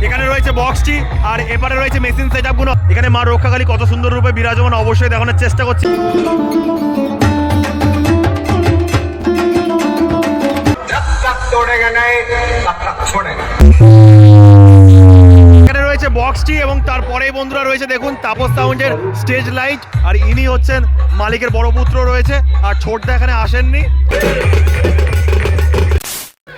এখানে রয়েছে বক্সটি আর এপারে রয়েছে মেশিন সেটআপ গুলো। এখানে মা রক্ষাকালী কত সুন্দর রূপে বিরাজমান অবশ্যই দেখানোর চেষ্টা করছি। এখানে রয়েছে বক্সটি এবং তারপরেই বন্ধুরা রয়েছে দেখুন তাপস সাউন্ডের স্টেজ লাইট। আর ইনি হচ্ছেন মালিকের বড় পুত্র রয়েছে, আর ছোটদা এখানে আসেননি।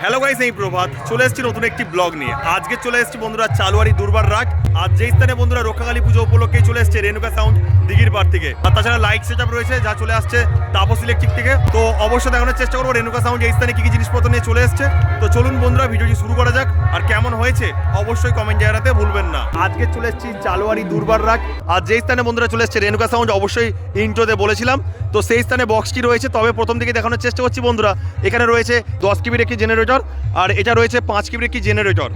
হ্যালো গাইস, এই প্রভাত চলে এসেছি নতুন একটি ব্লগ নিয়ে। আজকে চলে এসেছি বন্ধুরা চালুয়ারি দুর্বার রাট। আর যেই স্থানে বন্ধুরা রক্ষাকালী পুজো উপলক্ষেই চলে এসেছে রেনুকা সাউন্ড দিঘির পাড় থেকে। আর তাছাড়া লাইট সেটআপ রয়েছে যা চলে আসছে তাপস ইলেকট্রিক থেকে। তো অবশ্যই দেখানোর চেষ্টা করবো রেনুকা সাউন্ড এই স্থানে কি কি জিনিসপত্র নিয়ে চলে এসছে। তো চলুন বন্ধুরা ভিডিওটি শুরু করা যাক। আর কেমন হয়েছে অবশ্যই কমেন্ট জানাতে ভুলবেন না। আজকে চলে এসেছি চালুয়ারি দুর্বার রাট। আর যেই স্থানে বন্ধুরা চলে এসছে রেনুকা সাউন্ড অবশ্যই ইন্ট্রোতে বলেছিলাম, তো সেই স্থানে বক্সটি রয়েছে। তবে প্রথম দিকে দেখানোর চেষ্টা করছি বন্ধুরা। এখানে রয়েছে 10 কেবির একটি জেনারেটর আর এটা রয়েছে 5 কেবির একটি জেনারেটর।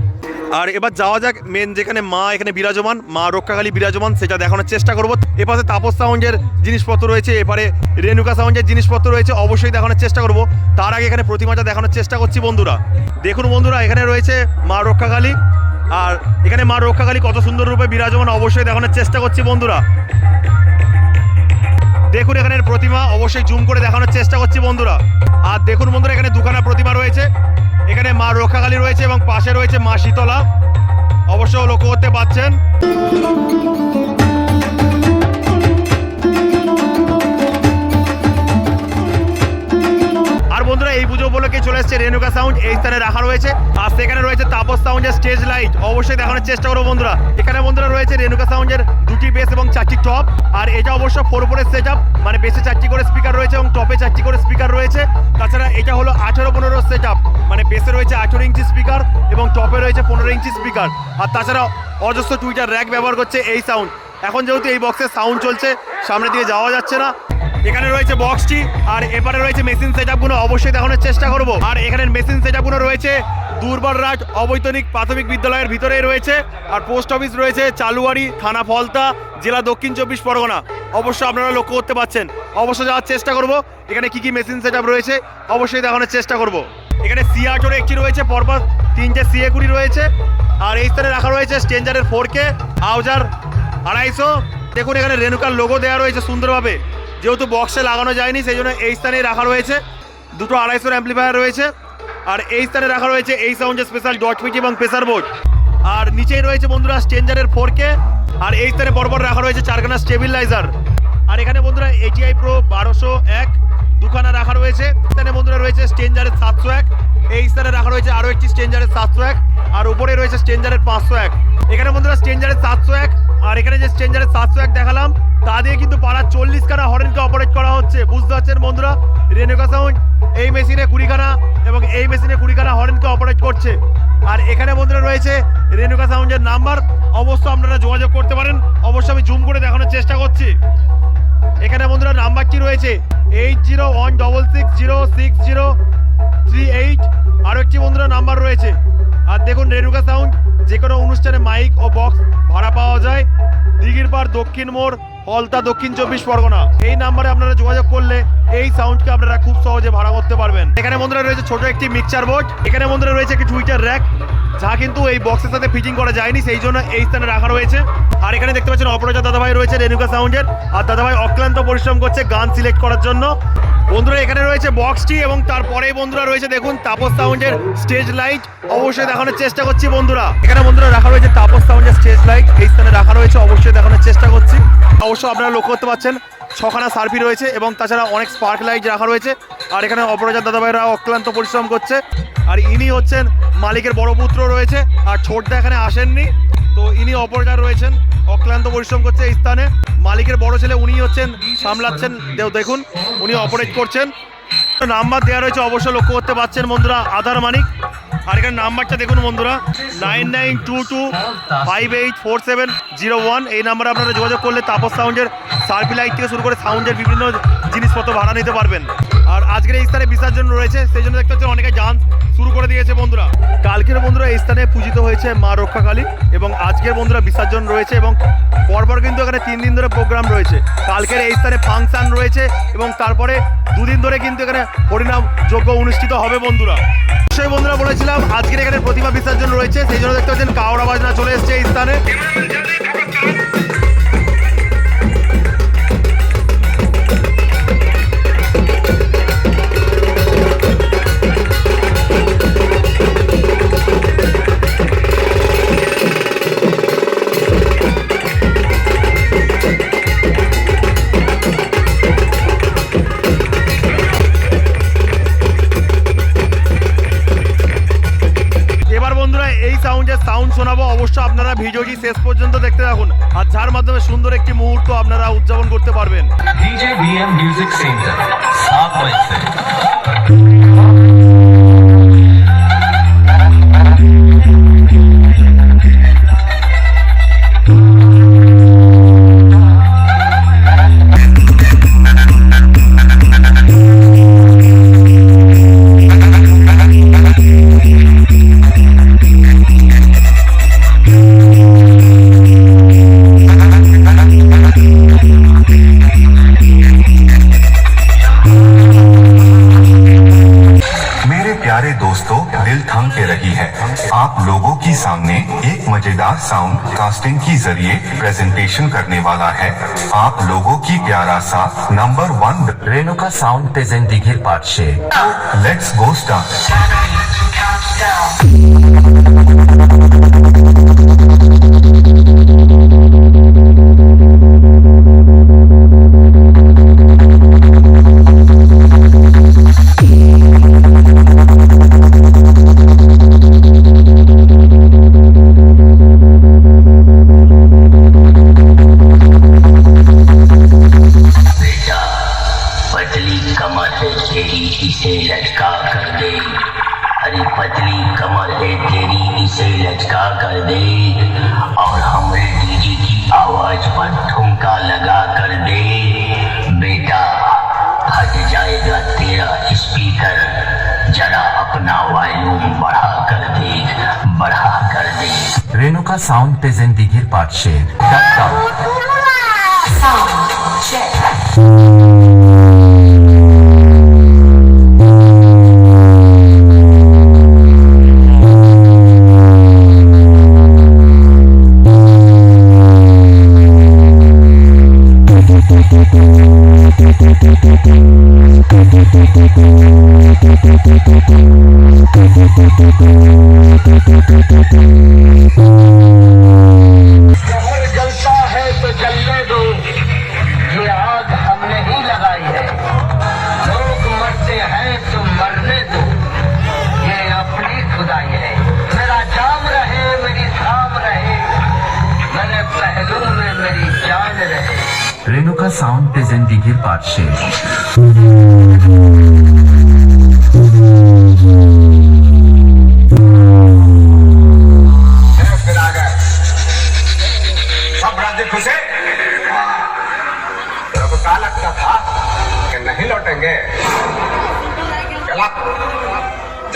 আর এবার যাওয়া যাক মেন যেখানে মা এখানে বিরাজমান, মা রক্ষাকালী বিরাজমান, সেটা দেখানোর চেষ্টা করবো। এপাশে তাপস সাউন্ডের জিনিসপত্র রয়েছে, এপারে রেনুকা সাউন্ডের জিনিসপত্র রয়েছে, অবশ্যই দেখানোর চেষ্টা করব। তার আগে এখানে প্রতিমাটা দেখানোর চেষ্টা করছি বন্ধুরা। দেখুন বন্ধুরা, এখানে রয়েছে মা রক্ষাকালী আর এখানে মা রক্ষাকালী কত সুন্দর রূপে বিরাজমান অবশ্যই দেখানোর চেষ্টা করছি বন্ধুরা। দেখুন এখানের প্রতিমা অবশ্যই জুম করে দেখানোর চেষ্টা করছি বন্ধুরা। আর দেখুন বন্ধুরা, এখানে দুখানা প্রতিমা রয়েছে। এখানে মা রক্ষাকালী রয়েছে এবং পাশে রয়েছে মা শীতলা, অবশ্য লক্ষ্য করতে পাচ্ছেন। আর বন্ধুরা এই পুজো উপলক্ষে চলে এসেছে রেনুকা সাউন্ড এই স্থানে রাখা রয়েছে। আর সেখানে রয়েছে তাপস সাউন্ডের স্টেজ লাইট, অবশ্যই দেখানোর চেষ্টা করবো বন্ধুরা। এখানে বন্ধুরা রয়েছে রেনুকা সাউন্ডের 2টি বেস এবং 4টি টপ। আর এটা অবশ্য 4/4 সেটআপ, মানে বেসে 4টি করে স্পিকার রয়েছে এবং টপে 4টি করে স্পিকার রয়েছে। তাছাড়া এটা হলো 18/15 সেটআপ, মানে বেসে রয়েছে 18 ইঞ্চি স্পিকার এবং টপে রয়েছে 15 ইঞ্চি স্পিকার। আর তাছাড়া অজস্র টুইটার র্যাক ব্যবহার করছে এই সাউন্ড। এখন যেহেতু এই বক্সের সাউন্ড চলছে সামনের দিকে যাওয়া যাচ্ছে না। এখানে রয়েছে বক্সটি আর এপারে রয়েছে মেশিন সেটআপ গুলো, অবশ্যই দেখানোর চেষ্টা করব। আর এখানে মেশিন সেটআপ গুলো রয়েছে দুর্বার রাট অবৈতনিক প্রাথমিক বিদ্যালয়ের ভিতরেই রয়েছে। আর পোস্ট অফিস রয়েছে চালুয়ারি, থানা ফলতা, জেলা দক্ষিণ 24 পরগনা। অবশ্যই আপনারা লক্ষ্য করতে পাচ্ছেন। অবশ্যই যাওয়ার চেষ্টা করব এখানে কি কি মেশিন সেটআপ রয়েছে, অবশ্যই দেখানোর চেষ্টা করব। এখানে C8 একটি রয়েছে, পরপর 3টে CA20 রয়েছে। আর এই স্থানে রাখা রয়েছে স্ট্রেঞ্জারের 4K আউজার 250। দেখুন এখানে রেনুকার লোগো দেওয়া রয়েছে সুন্দরভাবে, যেহেতু বক্সে লাগানো যায়নি সেই জন্য এই স্থানে রাখা রয়েছে। 2টো 250 অ্যাম্প্লিফায়ার রয়েছে। আর এই স্থানে রাখা রয়েছে এই সাউন্ডের স্পেশাল ডট পিটি এবং প্রেসার বোর্ড। আর নিচেই রয়েছে বন্ধুরা স্ট্রেঞ্জারের 4K। আর এই স্থানে পরপর রাখা রয়েছে 4খানা স্টেবিলাইজার। আর এখানে বন্ধুরা ATI Pro 1201 দুখানা রাখা রয়েছে। এখানে বন্ধুরা রয়েছে স্ট্রেঞ্জারের 701, এই স্থানে রাখা রয়েছে আরও একটি স্ট্রেঞ্জারের 701। আর উপরে রয়েছে স্ট্রেঞ্জারের 501। এখানে বন্ধুরা স্ট্রেঞ্জারের 701 আর এখানে যে স্ট্রেঞ্জারের 701 দেখালাম তা দিয়ে কিন্তু পাড়ার 40খানা হরেনকে অপারেট করা হচ্ছে। বুঝতে পারছেন বন্ধুরা, রেনুকা সাউন্ড এই মেশিনে 20খানা এবং এই মেশিনে 20খানা হরেনকে অপারেট করছে। আর এখানে বন্ধুরা রয়েছে রেনুকা সাউন্ডের নাম্বার, অবশ্যই আপনারা যোগাযোগ করতে পারেন। অবশ্যই আমি জুম করে দেখানোর চেষ্টা করছি। এখানে বন্ধুরা নাম্বারটি রয়েছে 8016060638। আরও একটি বন্ধুরা নাম্বার রয়েছে। আর দেখুন রেনুকা সাউন্ড যে কোনো অনুষ্ঠানে মাইক ও বক্স ভাড়া পাওয়া যায়। দিঘির পাড় দক্ষিণ মোড়, ফলতা, দক্ষিণ 24 পরগনা। এই নাম্বারে আপনারা যোগাযোগ করলে এই সাউন্ডকে আপনারা খুব সহজে ভাড়া করতে পারবেন। এখানে বন্ধুরা রয়েছে ছোট একটি মিক্সচার বোর্ড। এখানে বন্ধুরা রয়েছে একটি টুইটার র্যাক, যা কিন্তু এই বক্সের সাথে ফিটিং করা যায়নি সেই জন্য এই স্থানে রাখা রয়েছে। আর এখানে দেখতে পাচ্ছেন অপরাজা দাদাভাই রয়েছে রেনুকা সাউন্ডের। আর দাদাভাই অক্লান্ত পরিশ্রম করছে গান সিলেক্ট করার জন্য। বন্ধুরা এখানে রয়েছে বক্সটি এবং তারপরেই বন্ধুরা রয়েছে দেখুন তাপস সাউন্ডের স্টেজ লাইট, অবশ্যই দেখানোর চেষ্টা করছি বন্ধুরা। এখানে বন্ধুরা রাখা রয়েছে তাপস সাউন্ডের স্টেজ লাইট, এই স্থানে রাখা রয়েছে, অবশ্যই দেখানোর চেষ্টা করছি। অবশ্যই আপনারা লক্ষ্য করতে পাচ্ছেন 6খানা সার্ফি রয়েছে এবং তাছাড়া অনেক স্পার্ক লাইট রাখা রয়েছে। আর এখানে অপরাজা দাদাভাইরা অক্লান্ত পরিশ্রম করছে। আর ইনি হচ্ছেন মালিকের বড় পুত্র রয়েছে, আর ছোটদা এখানে আসেননি, তো ইনি অপরাজার রয়েছেন, অক্লান্ত পরিশ্রম করছে এই স্থানে। মালিকের বড় ছেলে উনি হচ্ছেন সামলাচ্ছেন, দেখুন উনি অপারেট করছেন। নাম্বার দেওয়া রয়েছে, অবশ্যই লক্ষ্য করতে পারছেন বন্ধুরা, আধার মানিক। আর এখানে নাম্বারটা দেখুন বন্ধুরা 9922584701। এই নাম্বারে আপনারা যোগাযোগ করলে তাপস সাউন্ডের সার্ফি লাইট থেকে শুরু করে সাউন্ডের বিভিন্ন জিনিসপত্র ভাড়া নিতে পারবেন। আর আজকের এই স্থানে বিসর্জন রয়েছে সেই জন্য দেখতে পাচ্ছেন অনেকে ডান্স শুরু করে দিয়েছে বন্ধুরা। কালকের বন্ধুরা এই স্থানে পূজিত হয়েছে মা রক্ষাকালী এবং আজকের বন্ধুরা বিসর্জন রয়েছে এবং পরপর কিন্তু এখানে 3 দিন ধরে প্রোগ্রাম রয়েছে। কালকের এই স্থানে ফাংশন রয়েছে এবং তারপরে 2 দিন ধরে কিন্তু এখানে হরিনাম যজ্ঞ অনুষ্ঠিত হবে বন্ধুরা। অবশ্যই বন্ধুরা বলেছিলাম আজকের এখানে প্রতিমা বিসর্জন রয়েছে, সেই জন্য দেখতে পাচ্ছেন কাওড়া বাজনা চলে এসছে এই স্থানে। সাউন্ড শোনাবো, অবশ্যই আপনারা ভিডিওটি শেষ পর্যন্ত দেখতে থাকুন আর যার মাধ্যমে সুন্দর একটি মুহূর্ত আপনারা উদযাপন করতে পারবেন। डीजे बीएम म्यूजिक सेंटर 7 बजे दोस्तों दिल थम के रही है। आप लोगों की सामने एक मजेदार साउंड कास्टिंग के जरिए प्रेजेंटेशन करने वाला है आप लोगों की प्यारा सा नंबर 1 रेणुका साउंड प्रेजेंट दिघिर पार्ट से। Let's go start. इसे लटका कर दे, अरे पतली कमर है तेरी इसे लटका कर दे और हमारे डीजे की आवाज पर ठुमका लगा कर दे। बेटा हट जाएगा तेरा स्पीकर, जरा अपना वॉल्यूम बढ़ा कर दे। रेणुका साउंड प्रेजेंट दिघिर पार्ट से। शहर जलता है तो जलने दो, ये आग हमने ही लगाई है। लोग मरते हैं तो मरने दो, ये अपनी खुदाई है। मेरा जाम रहे मेरी शाम रहे, मेरे पहलू में मेरी जान रहे। रेणुका साउंड प्रेजेंट दिघिर पार्ट से। खुशे तेरे को क्या लगता था कि नहीं लौटेंगे? गलत।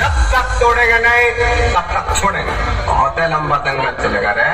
जब तक तोड़ेंगे नहीं तब तक छोड़ेंगे। बहुत लंबा दंगल चलेगा रे।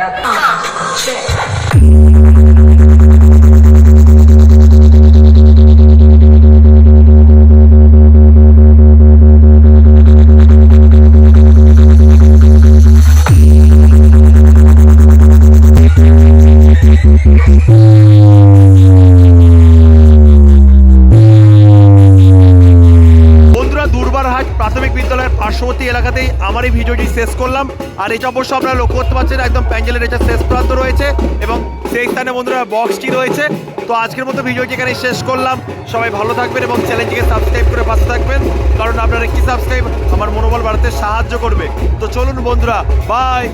প্রাথমিক বিদ্যালয়ের পার্শ্ববর্তী এলাকাতেই আমার এই ভিডিওটি শেষ করলাম। আর এটা অবশ্য আপনারা লক্ষ্য করতে পারছেন একদম প্যান্ডেলের এটা শেষ প্রান্ত রয়েছে এবং সেই স্থানে বন্ধুরা বক্সটি রয়েছে। তো আজকের মতো ভিডিওটি এখানে শেষ করলাম। সবাই ভালো থাকবেন এবং চ্যানেলটিকে সাবস্ক্রাইব করে পাশে থাকবেন, কারণ আপনার একটি সাবস্ক্রাইব আমার মনোবল বাড়াতে সাহায্য করবে। তো চলুন বন্ধুরা, বাই।